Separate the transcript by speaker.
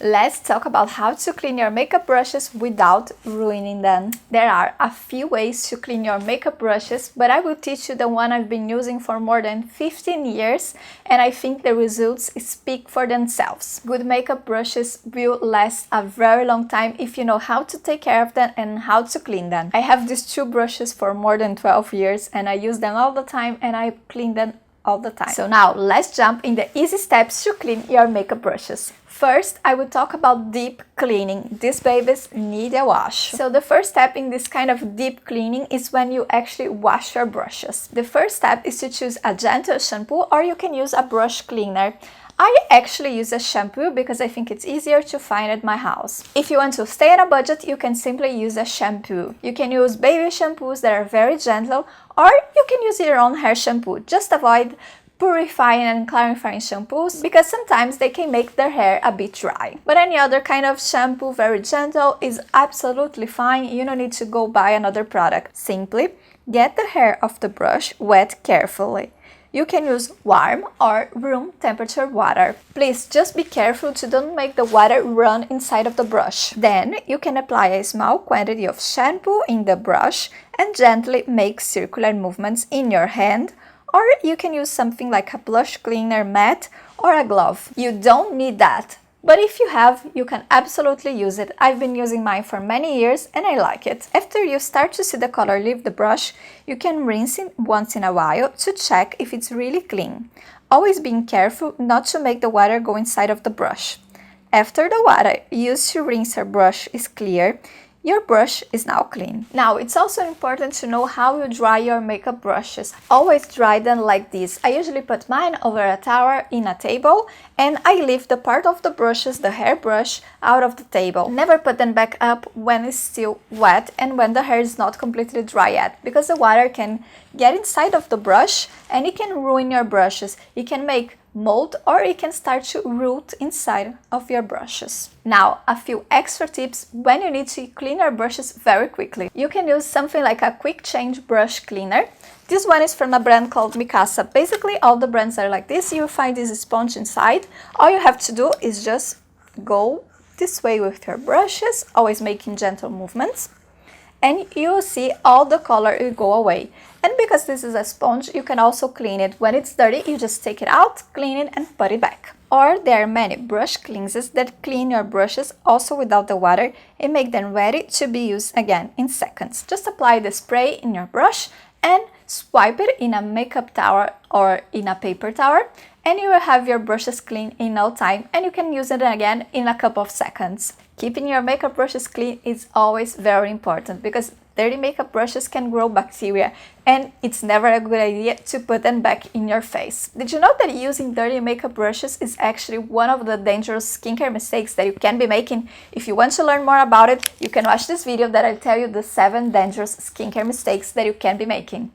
Speaker 1: Let's talk about how to clean your makeup brushes without ruining them. There are a few ways to clean your makeup brushes, but I will teach you the one I've been using for more than 15 years, and I think the results speak for themselves. Good makeup brushes will last a very long time if you know how to take care of them and how to clean them. I have these two brushes for more than 12 years and I use them all the time and I clean them all the time. So now let's jump in the easy steps to clean your makeup brushes. First, I will talk about deep cleaning. These babies need a wash. So the first step in this kind of deep cleaning is when you actually wash your brushes. The first step is to choose a gentle shampoo, or you can use a brush cleaner. I actually use a shampoo because I think it's easier to find at my house. If you want to stay on a budget, you can simply use a shampoo. You can use baby shampoos that are very gentle, or you can use your own hair shampoo. Just avoid purifying and clarifying shampoos because sometimes they can make their hair a bit dry. But any other kind of shampoo, very gentle, is absolutely fine. You don't need to go buy another product. Simply get the hair of the brush wet carefully. You can use warm or room temperature water. Please just be careful to don't make the water run inside of the brush. Then you can apply a small quantity of shampoo in the brush and gently make circular movements in your hand, or you can use something like a blush cleaner mat or a glove. You don't need that, but if you have, you can absolutely use it. I've been using mine for many years and I like it. After you start to see the color leave the brush, you can rinse it once in a while to check if it's really clean. Always being careful not to make the water go inside of the brush. After the water used to rinse your brush is clear, your brush is now clean. Now, it's also important to know how you dry your makeup brushes. Always dry them like this. I usually put mine over a towel in a table and I leave the part of the brushes, the hairbrush, out of the table. Never put them back up when it's still wet and when the hair is not completely dry yet, because the water can get inside of the brush and it can ruin your brushes. It can make mold or it can start to root inside of your brushes. Now, a few extra tips when you need to clean your brushes very quickly. You can use something like a quick change brush cleaner. This one is from a brand called Mikasa. Basically, all the brands are like this. You'll find this sponge inside. All you have to do is just go this way with your brushes, always making gentle movements, and you'll see all the color will go away. And because this is a sponge, you can also clean it. When it's dirty, you just take it out, clean it, and put it back. Or there are many brush cleansers that clean your brushes also without the water and make them ready to be used again in seconds. Just apply the spray in your brush and swipe it in a makeup towel or in a paper towel, and you will have your brushes clean in no time, and you can use it again in a couple of seconds. Keeping your makeup brushes clean is always very important because dirty makeup brushes can grow bacteria and it's never a good idea to put them back in your face. Did you know that using dirty makeup brushes is actually one of the dangerous skincare mistakes that you can be making? If you want to learn more about it, you can watch this video that I tell you the 7 dangerous skincare mistakes that you can be making.